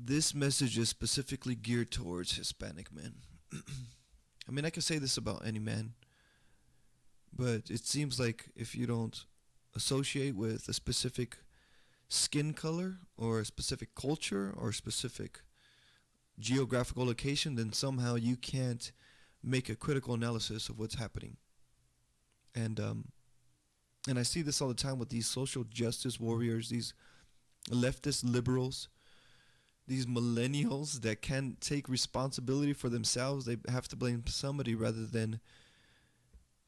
this message is specifically geared towards Hispanic men. I mean, I can say this about any man, but it seems like if you don't associate with a specific skin color or a specific culture or a specific geographical location, then somehow you can't make a critical analysis of what's happening. And I see this all the time with these social justice warriors, these leftist liberals, these millennials that can't take responsibility for themselves. They have to blame somebody rather than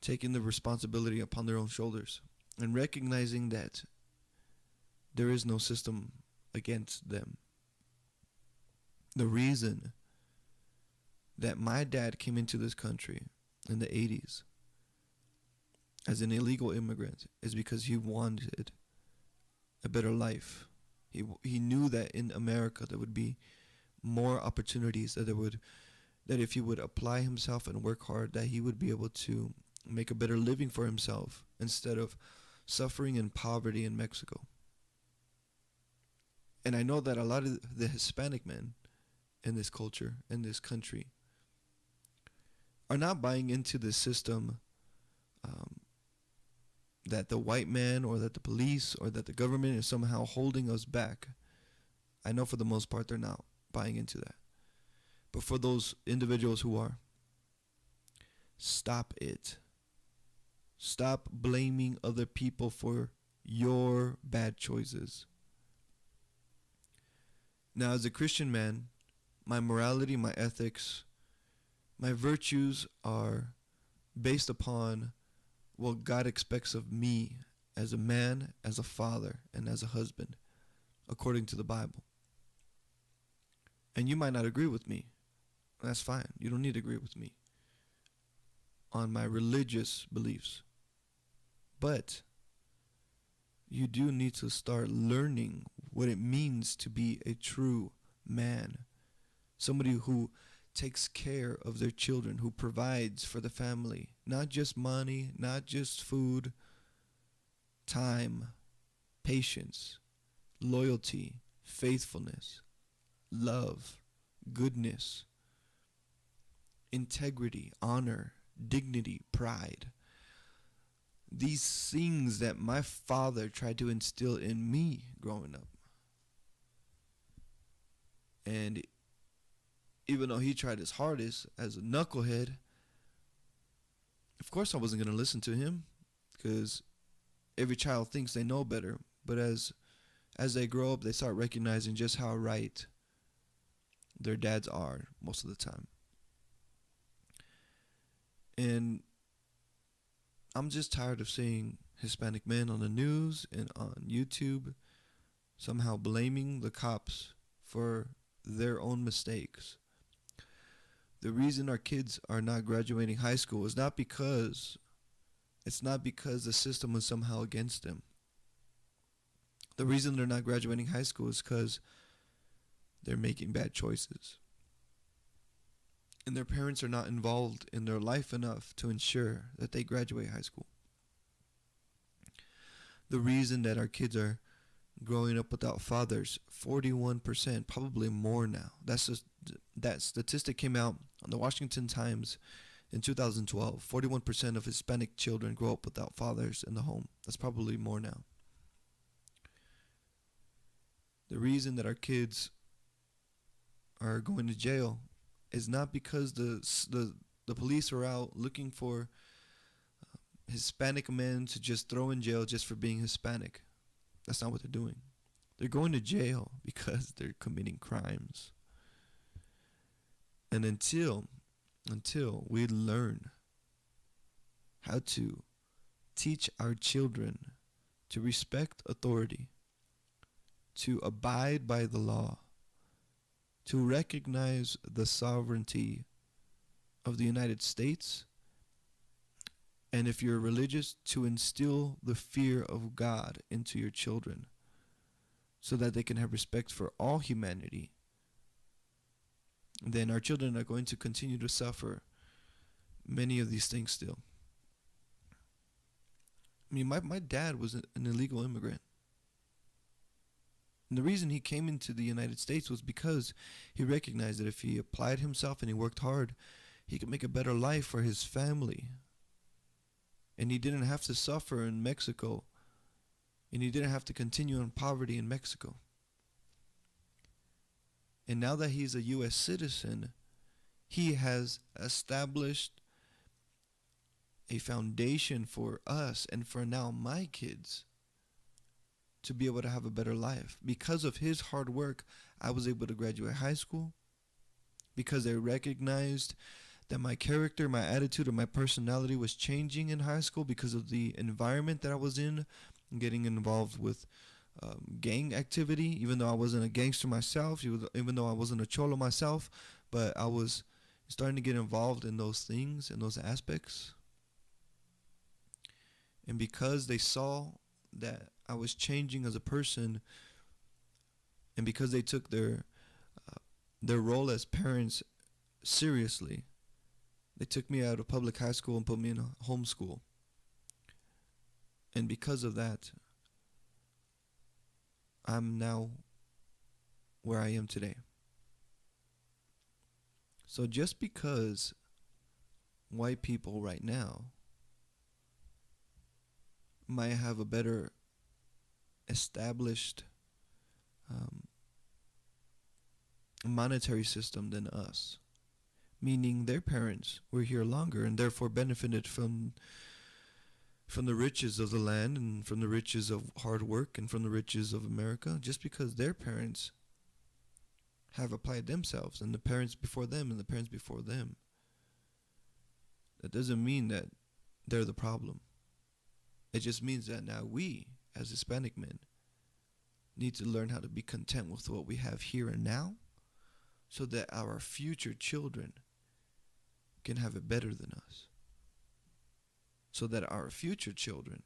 taking the responsibility upon their own shoulders and recognizing that there is no system against them. The reason that my dad came into this country in the 80s as an illegal immigrant is because he wanted a better life. He knew that in America there would be more opportunities, that if he would apply himself and work hard, that he would be able to make a better living for himself instead of suffering in poverty in Mexico. And I know that a lot of the Hispanic men in this culture, in this country, are not buying into this system that the white man or that the police or that the government is somehow holding us back. I know for the most part they're not buying into that. But for those individuals who are, stop it. Stop blaming other people for your bad choices. Now, as a Christian man, my morality, my ethics, my virtues are based upon what God expects of me as a man, as a father, and as a husband, according to the Bible. And you might not agree with me. That's fine. You don't need to agree with me on my religious beliefs. But you do need to start learning what it means to be a true man. Somebody who takes care of their children, who provides for the family. Not just money, not just food, time, patience, loyalty, faithfulness, love, goodness, integrity, honor, dignity, pride. These things that my father tried to instill in me growing up. And even though he tried his hardest as a knucklehead, of course I wasn't going to listen to him, because every child thinks they know better. But as they grow up, they start recognizing just how right their dads are most of the time. And I'm just tired of seeing Hispanic men on the news and on YouTube somehow blaming the cops for their own mistakes. The reason our kids are not graduating high school is not because the system was somehow against them. The reason they're not graduating high school is because they're making bad choices. And their parents are not involved in their life enough to ensure that they graduate high school. The reason that our kids are growing up without fathers, 41%, probably more now. That statistic came out on the Washington Times in 2012. 41% of Hispanic children grow up without fathers in the home. That's probably more now. The reason that our kids are going to jail is not because the police are out looking for Hispanic men to just throw in jail just for being Hispanic. That's not what they're doing. They're going to jail because they're committing crimes. And until we learn how to teach our children to respect authority, to abide by the law, to recognize the sovereignty of the United States, and if you're religious, to instill the fear of God into your children so that they can have respect for all humanity, then our children are going to continue to suffer many of these things still. I mean, my dad was an illegal immigrant. And the reason he came into the United States was because he recognized that if he applied himself and he worked hard, he could make a better life for his family. And he didn't have to suffer in Mexico. And he didn't have to continue in poverty in Mexico. And now that he's a U.S. citizen, he has established a foundation for us and for now my kids to be able to have a better life. Because of his hard work, I was able to graduate high school. Because they recognized that my character, my attitude, and my personality was changing in high school because of the environment that I was in, getting involved with gang activity, even though I wasn't a gangster myself, even though I wasn't a cholo myself, but I was starting to get involved in those things, in those aspects. And because they saw that I was changing as a person, and because they took their role as parents seriously, they took me out of public high school and put me in a homeschool. And because of that, I'm now where I am today. So just because white people right now might have a better established monetary system than us, meaning their parents were here longer and therefore benefited from the riches of the land and from the riches of hard work and from the riches of America, just because their parents have applied themselves and the parents before them and the parents before them, that doesn't mean that they're the problem. It just means that now we, as Hispanic men, need to learn how to be content with what we have here and now, so that our future children can have it better than us. So that our future children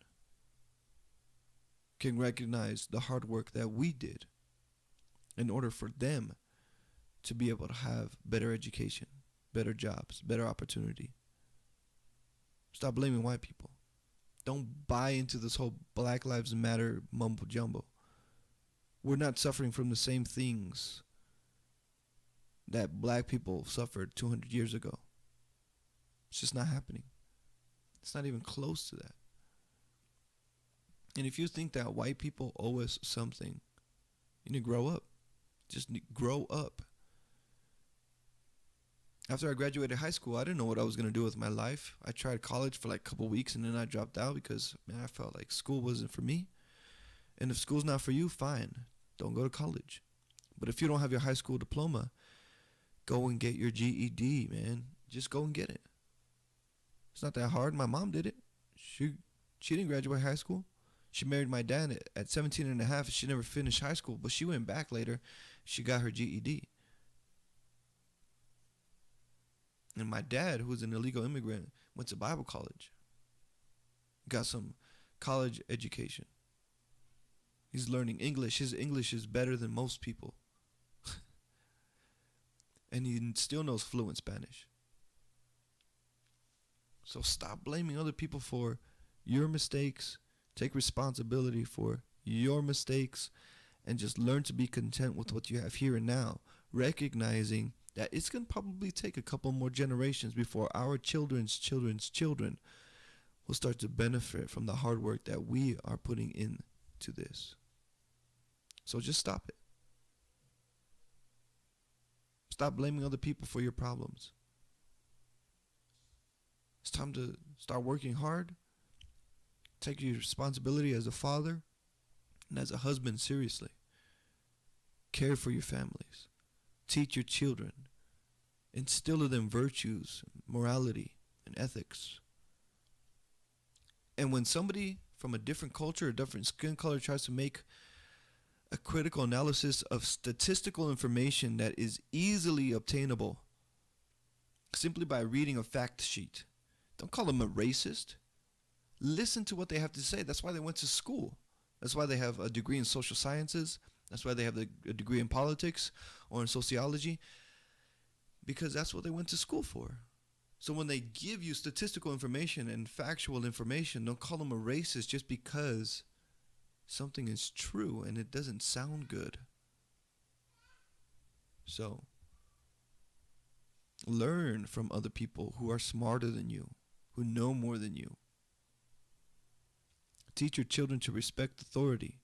can recognize the hard work that we did in order for them to be able to have better education, better jobs, better opportunity. Stop blaming white people. Don't buy into this whole Black Lives Matter mumbo jumbo. We're not suffering from the same things that black people suffered 200 years ago. It's just not happening. It's not even close to that. And if you think that white people owe us something, you need to grow up. Just grow up. After I graduated high school, I didn't know what I was going to do with my life. I tried college for like a couple weeks and then I dropped out because, man, I felt like school wasn't for me. And if school's not for you, fine. Don't go to college. But if you don't have your high school diploma, go and get your GED, man. Just go and get it. It's not that hard. My mom did it. She didn't graduate high school. She married my dad at 17 and a half. She never finished high school, but she went back later. She got her GED. And my dad, who was an illegal immigrant, went to Bible college. Got some college education. He's learning English. His English is better than most people. And he still knows fluent Spanish. So stop blaming other people for your mistakes. Take responsibility for your mistakes and just learn to be content with what you have here and now, recognizing that it's going to probably take a couple more generations before our children's children's children will start to benefit from the hard work that we are putting into this. So just stop it. Stop blaming other people for your problems. It's time to start working hard. Take your responsibility as a father and as a husband seriously. Care for your families. Teach your children. Instill in them virtues, morality, and ethics. And when somebody from a different culture, a different skin color tries to make a critical analysis of statistical information that is easily obtainable simply by reading a fact sheet, don't call them a racist. Listen to what they have to say. That's why they went to school. That's why they have a degree in social sciences. That's why they have a degree in politics or in sociology, because that's what they went to school for. So when they give you statistical information and factual information, don't call them a racist just because something is true and it doesn't sound good. So learn from other people who are smarter than you, who know more than you. Teach your children to respect authority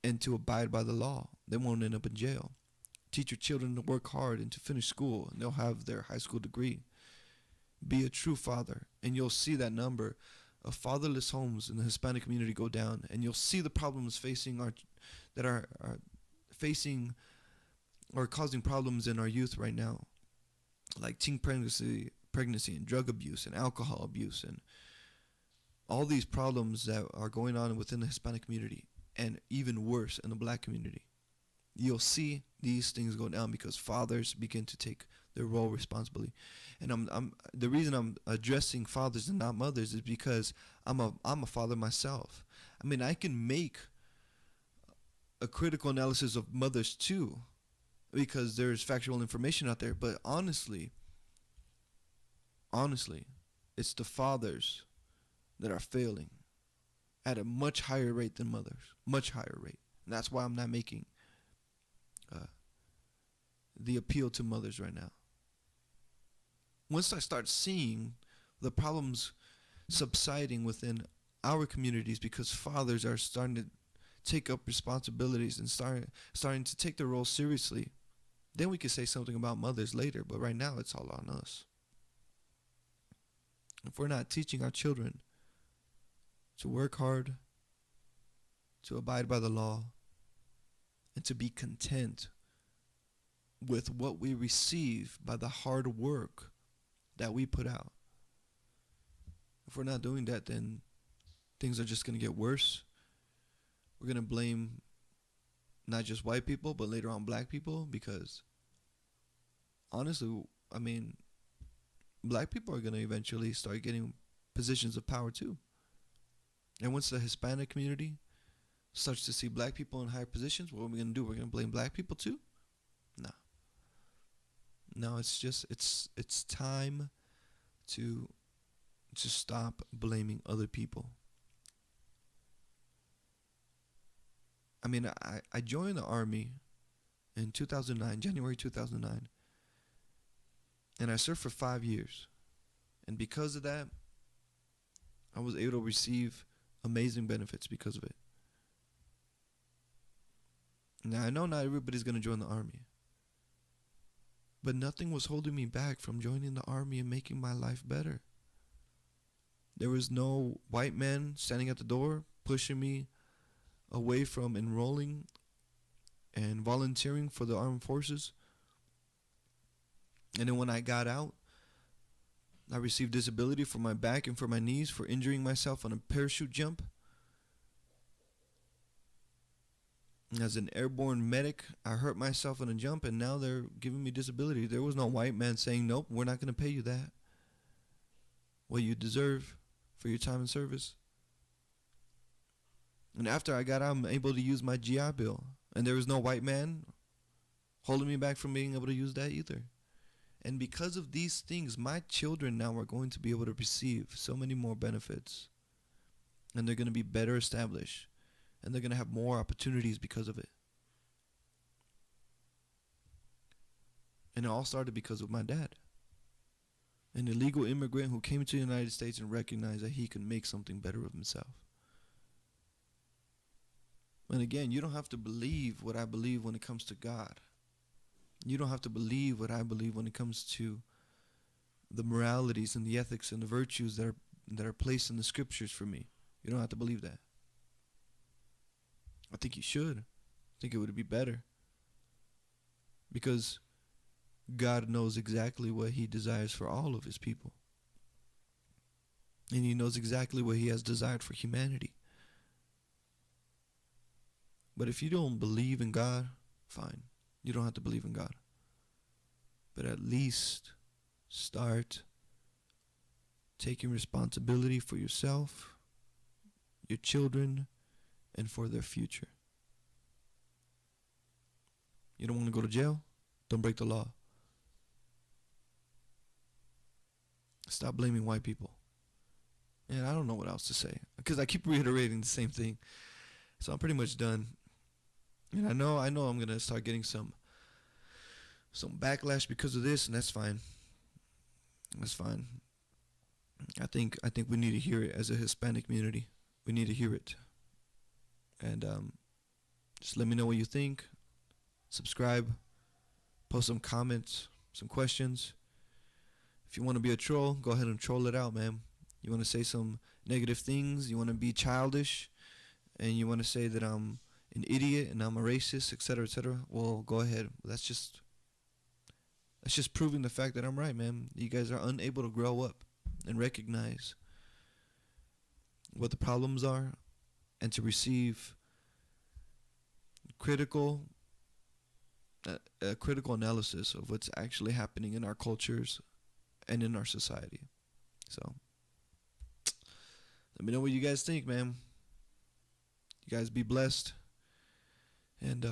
and to abide by the law. They won't end up in jail. Teach your children to work hard and to finish school, and they'll have their high school degree. Be a true father, and you'll see that number of fatherless homes in the Hispanic community go down, and you'll see the problems facing are facing or causing problems in our youth right now, like teen pregnancy and drug abuse and alcohol abuse and all these problems that are going on within the Hispanic community, and even worse in the black community. You'll see these things go down because fathers begin to take their role responsibly. And I'm the reason I'm addressing fathers and not mothers is because I'm a father myself. I mean, I can make a critical analysis of mothers too, because there's factual information out there. But honestly, it's the fathers that are failing at a much higher rate than mothers, much higher rate. And that's why I'm not making the appeal to mothers right now. Once I start seeing the problems subsiding within our communities because fathers are starting to take up responsibilities and starting to take their role seriously, then we could say something about mothers later. But right now, it's all on us. If we're not teaching our children to work hard, to abide by the law, and to be content with what we receive by the hard work that we put out. If we're not doing that, then things are just going to get worse. We're going to blame not just white people, but later on black people, because honestly, I mean, black people are going to eventually start getting positions of power too. And once the Hispanic community starts to see black people in higher positions, what are we going to do? We're going to blame black people too? No. No, it's time to stop blaming other people. I mean, I joined the Army in 2009, January 2009, and I served for 5 years. And because of that, I was able to receive amazing benefits because of it. Now, I know not everybody's going to join the Army, but nothing was holding me back from joining the Army and making my life better. There was no white man standing at the door pushing me away from enrolling and volunteering for the armed forces. And then when I got out, I received disability for my back and for my knees for injuring myself on a parachute jump. As an airborne medic, I hurt myself on a jump, and now they're giving me disability. There was no white man saying, nope, we're not going to pay you that. What you deserve for your time in service. And after I got out, I'm able to use my GI Bill. And there was no white man holding me back from being able to use that either. And because of these things, my children now are going to be able to receive so many more benefits. And they're going to be better established. And they're going to have more opportunities because of it. And it all started because of my dad. An illegal immigrant who came to the United States and recognized that he could make something better of himself. And again, you don't have to believe what I believe when it comes to God. You don't have to believe what I believe when it comes to the moralities and the ethics and the virtues that are placed in the scriptures for me. You don't have to believe that. I think you should. I think it would be better. Because God knows exactly what he desires for all of his people. And he knows exactly what he has desired for humanity. But if you don't believe in God, fine. You don't have to believe in God. But at least start taking responsibility for yourself, your children, and for their future. You don't want to go to jail? Don't break the law. Stop blaming white people. And I don't know what else to say, because I keep reiterating the same thing. So I'm pretty much done. And I know I'm gonna start getting some backlash because of this, and that's fine. That's fine. I think we need to hear it as a Hispanic community. We need to hear it. And just let me know what you think. Subscribe. Post some comments, some questions. If you want to be a troll, go ahead and troll it out, man. You want to say some negative things. You want to be childish, and you want to say that I'm an idiot and I'm a racist, etc., etc. Well, go ahead. That's just proving the fact that I'm right, man. You guys are unable to grow up and recognize what the problems are and to receive critical a critical analysis of what's actually happening in our cultures and in our society. So, let me know what you guys think, man. You guys be blessed. And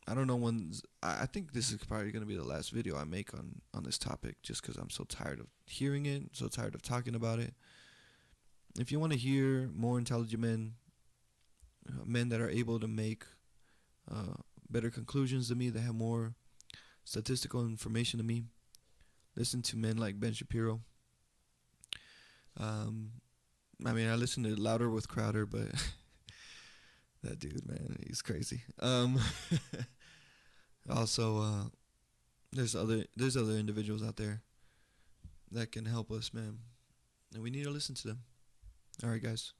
I don't know when. I think this is probably going to be the last video I make on this topic, just because I'm so tired of hearing it, so tired of talking about it. If you want to hear more intelligent men, men that are able to make better conclusions than me, that have more statistical information than me, listen to men like Ben Shapiro. I mean, I listen to Louder with Crowder, but that dude, man, he's crazy. Also, there's other individuals out there that can help us, man, and we need to listen to them. All right, guys,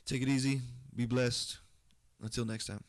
take it easy, be blessed. Until next time.